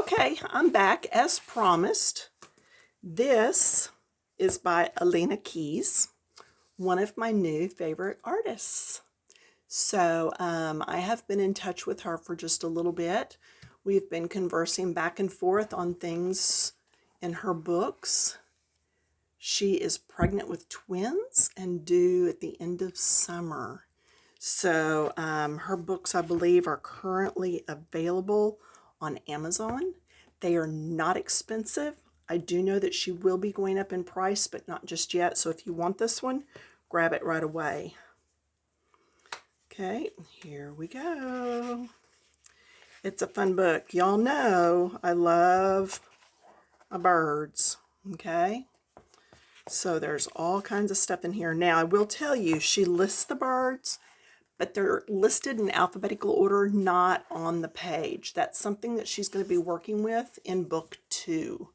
Okay, I'm back as promised. This is by Alina Keys, one of my new favorite artists. So I have been in touch with her for just a little bit. We've been conversing back and forth on things in her books. She is pregnant with twins and due at the end of summer. So her books, I believe, are currently available on Amazon. They are not expensive. I do know that she will be going up in price, but not just yet. So if you want this one, grab it right away. Okay, here we go. It's a fun book. Y'all know I love my birds, okay? So there's all kinds of stuff in here. Now, I will tell you, she lists the birds, but they're listed in alphabetical order, not on the page. That's something that she's going to be working with in book 2.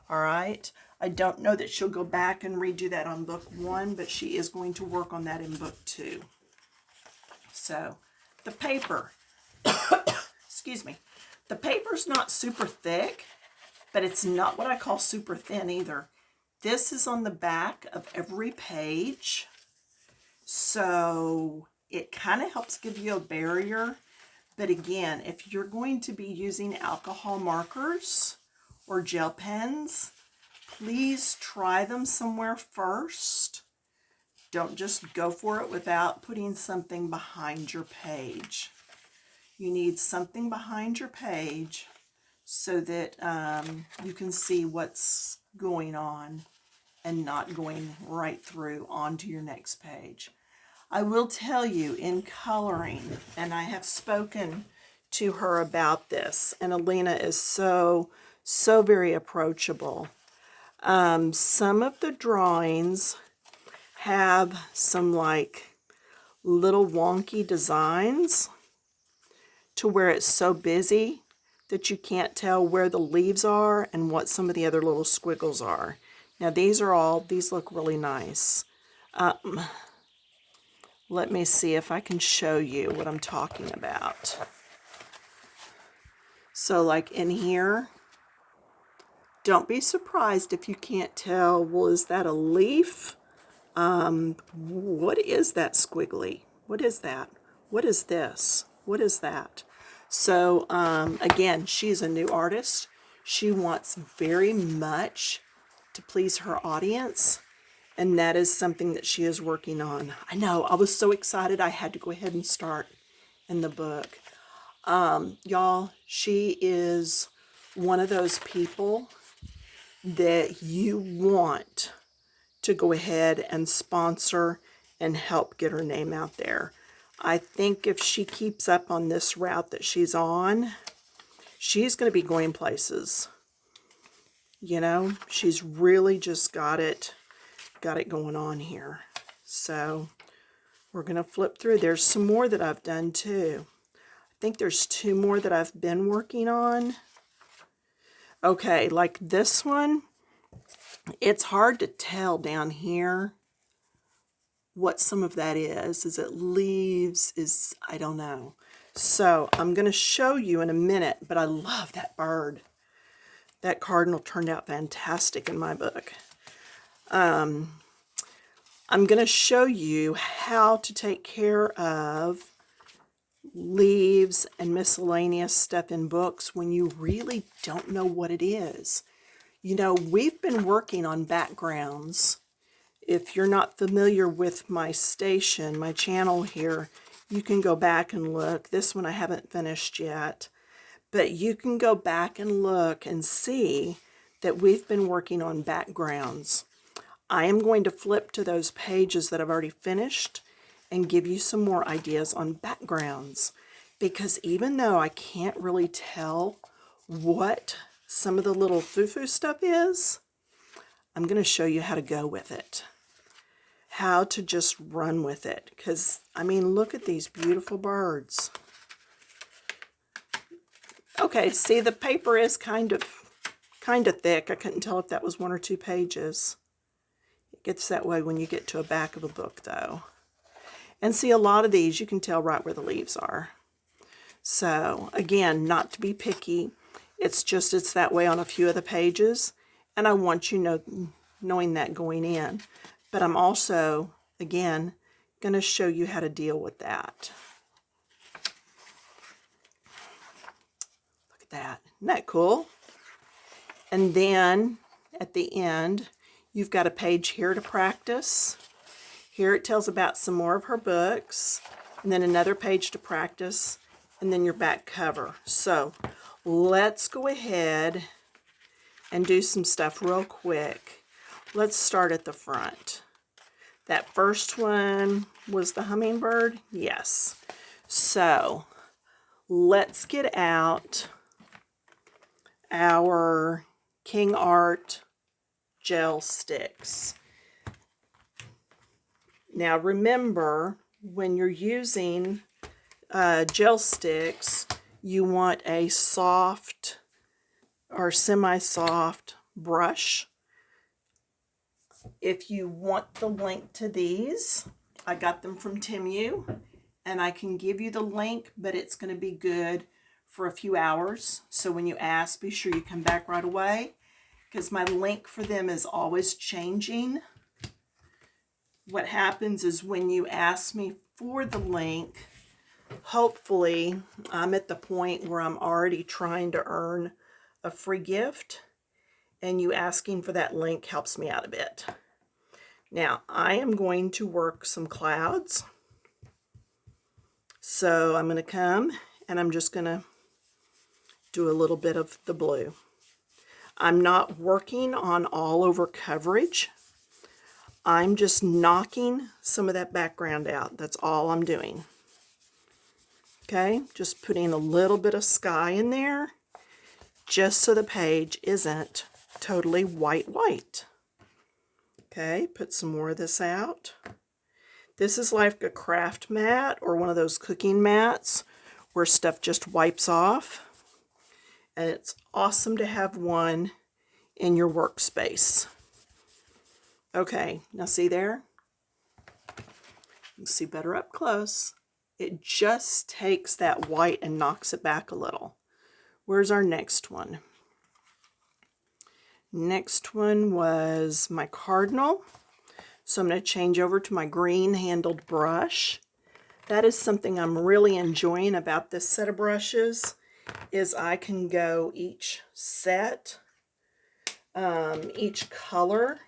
All right? I don't know that she'll go back and redo that on book 1, but she is going to work on that in book 2. So, the paper. Excuse me. The paper's not super thick, but it's not what I call super thin either. This is on the back of every page. So it kind of helps give you a barrier. But again, if you're going to be using alcohol markers or gel pens, please try them somewhere first. Don't just go for it without putting something behind your page. You need something behind your page so that you can see what's going on and not going right through onto your next page. I will tell you, in coloring, and I have spoken to her about this, and Alina is so very approachable. Some of the drawings have some like little wonky designs to where it's so busy that you can't tell where the leaves are and what some of the other little squiggles are. Now these look really nice. Let me see if I can show you what I'm talking about. So like in here, don't be surprised if you can't tell, well, is that a leaf? What is that squiggly? What is that? What is this? What is that? So again, she's a new artist. She wants very much to please her audience, and that is something that she is working on. I know, I was so excited I had to go ahead and start in the book. Y'all, she is one of those people that you want to go ahead and sponsor and help get her name out there. I think if she keeps up on this route that she's on, she's going to be going places. You know, she's really just got it going on here. So we're going to flip through. There's some more that I've done too. I think there's 2 more that I've been working on. Okay, like this one, it's hard to tell down here what some of that is. Is it leaves? I don't know. So I'm going to show you in a minute, but I love that bird. That cardinal turned out fantastic in my book. I'm going to show you how to take care of leaves and miscellaneous stuff in books when you really don't know what it is. You know, we've been working on backgrounds. If you're not familiar with my station, my channel here, you can go back and look. This one I haven't finished yet. But you can go back and look and see that we've been working on backgrounds. I am going to flip to those pages that I've already finished and give you some more ideas on backgrounds. Because even though I can't really tell what some of the little foo-foo stuff is, I'm going to show you how to go with it. How to just run with it. Because, I mean, look at these beautiful birds. Okay, see, the paper is kind of thick. I couldn't tell if that was 1 or 2 pages. It gets that way when you get to a back of a book, though. And see, a lot of these, you can tell right where the leaves are. So, again, not to be picky. It's that way on a few of the pages, and I want you knowing that going in. But I'm also, again, going to show you how to deal with that. Look at that. Isn't that cool? And then at the end, you've got a page here to practice. Here it tells about some more of her books, and then another page to practice, and then your back cover. So let's go ahead and do some stuff real quick. Let's start at the front. That first one was the Hummingbird? Yes. So let's get out our King Art gel sticks. Now remember, when you're using gel sticks, you want a soft or semi-soft brush. If you want the link to these, I got them from Temu, and I can give you the link, but it's going to be good for a few hours. So when you ask, be sure you come back right away, because my link for them is always changing. What happens is when you ask me for the link, hopefully I'm at the point where I'm already trying to earn a free gift, and you asking for that link helps me out a bit. Now I am going to work some clouds. So I'm going to come and I'm just going to do a little bit of the blue. I'm not working on all over coverage. I'm just knocking some of that background out. That's all I'm doing. Okay, just putting a little bit of sky in there, just so the page isn't totally white. Okay, put some more of this out. This is like a craft mat or one of those cooking mats where stuff just wipes off. And it's awesome to have one in your workspace. Okay, now see there? You can see better up close. It just takes that white and knocks it back a little. Where's our next one? Next one was my Cardinal. So I'm going to change over to my green handled brush. That is something I'm really enjoying about this set of brushes, is I can go each set, each color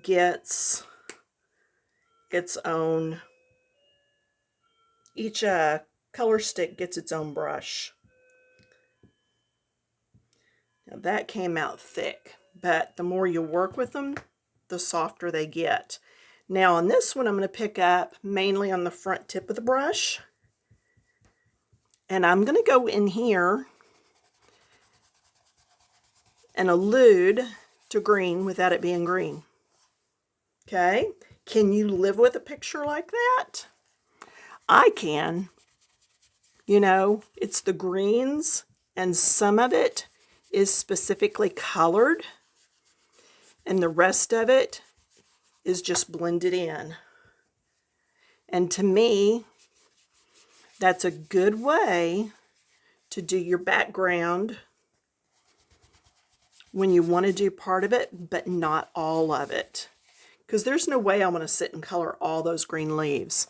gets its own, each color stick gets its own brush. Now that came out thick, but the more you work with them, the softer they get. Now on this one, I'm going to pick up mainly on the front tip of the brush. And I'm going to go in here and allude to green without it being green. Okay? Can you live with a picture like that? I can. You know, it's the greens, and some of it is specifically colored, and the rest of it is just blended in. And to me, that's a good way to do your background when you want to do part of it, but not all of it. Because there's no way I want to sit and color all those green leaves.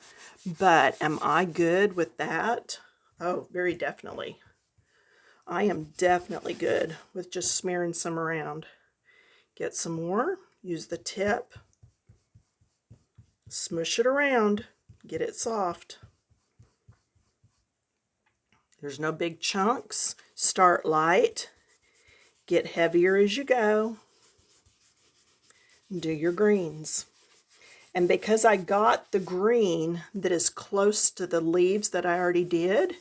But am I good with that? Oh, very definitely. I am definitely good with just smearing some around. Get some more, use the tip, smush it around, get it soft. There's no big chunks. Start light, get heavier as you go. Do your greens. And because I got the green that is close to the leaves that I already did,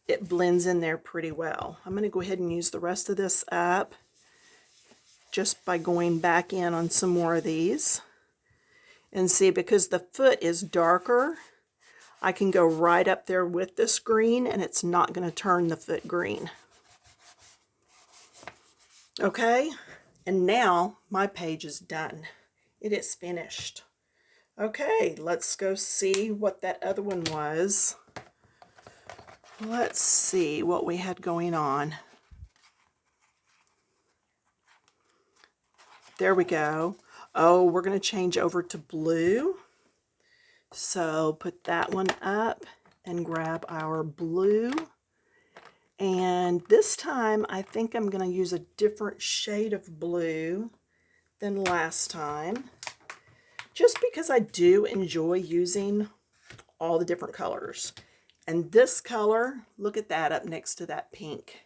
it blends in there pretty well. I'm going to go ahead and use the rest of this up just by going back in on some more of these. And see, because the foot is darker, I can go right up there with this green and it's not going to turn the foot green. Okay, and now my page is done. It is finished. Okay, let's go see what that other one was. Let's see what we had going on. There we go. Oh, we're going to change over to blue. So put that one up and grab our blue. And this time I think I'm going to use a different shade of blue than last time, just because I do enjoy using all the different colors. And this color, look at that up next to that pink.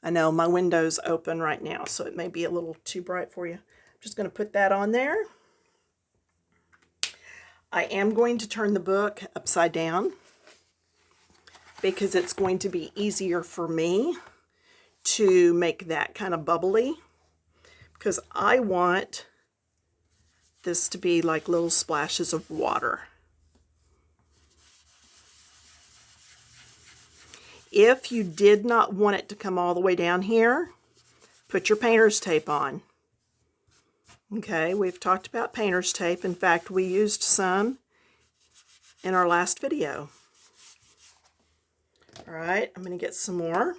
I know my window's open right now, so it may be a little too bright for you. I'm just going to put that on there. I am going to turn the book upside down because it's going to be easier for me to make that kind of bubbly, because I want this to be like little splashes of water. If you did not want it to come all the way down here, put your painter's tape on. Okay, we've talked about painter's tape. In fact, we used some in our last video. All right, I'm going to get some more.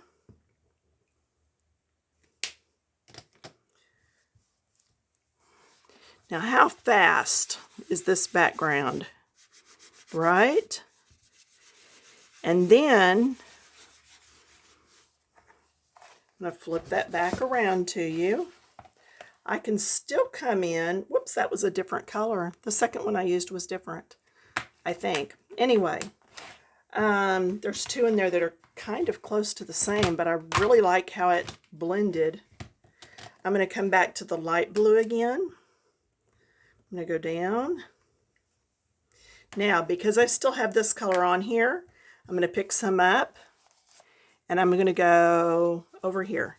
Now, how fast is this background? Right? And then I'm going to flip that back around to you. I can still come in. Whoops, that was a different color. The second one I used was different, I think. Anyway, there's two in there that are kind of close to the same, but I really like how it blended. I'm going to come back to the light blue again. I'm going to go down. Now, because I still have this color on here, I'm going to pick some up, and I'm going to go over here.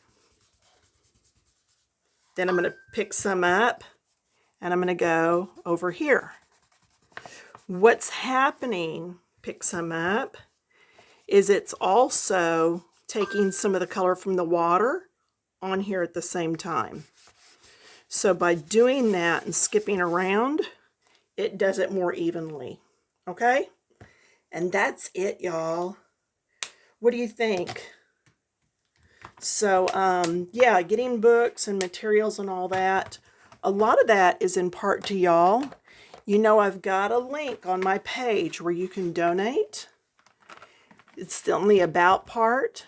Then I'm going to pick some up, and I'm going to go over here. What's happening, pick some up, is it's also taking some of the color from the water on here at the same time. So by doing that and skipping around, it does it more evenly. Okay? And that's it, y'all. What do you think? So, yeah, getting books and materials and all that, a lot of that is in part to y'all. You know, I've got a link on my page where you can donate. It's on the About part.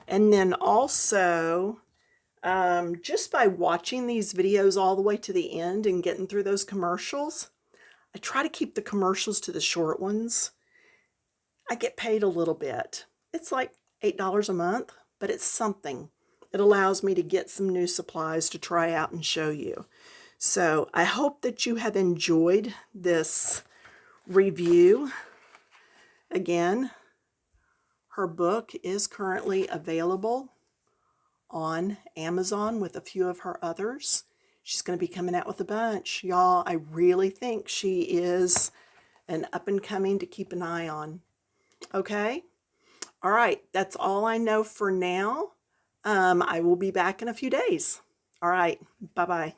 And then also, just by watching these videos all the way to the end and getting through those commercials, I try to keep the commercials to the short ones. I get paid a little bit. It's like $8 a month, but it's something. It allows me to get some new supplies to try out and show you. So I hope that you have enjoyed this review. Again, her book is currently available on Amazon with a few of her others. She's going to be coming out with a bunch. Y'all, I really think she is an up-and-coming to keep an eye on. Okay? All right, that's all I know for now. I will be back in a few days. All right, bye-bye.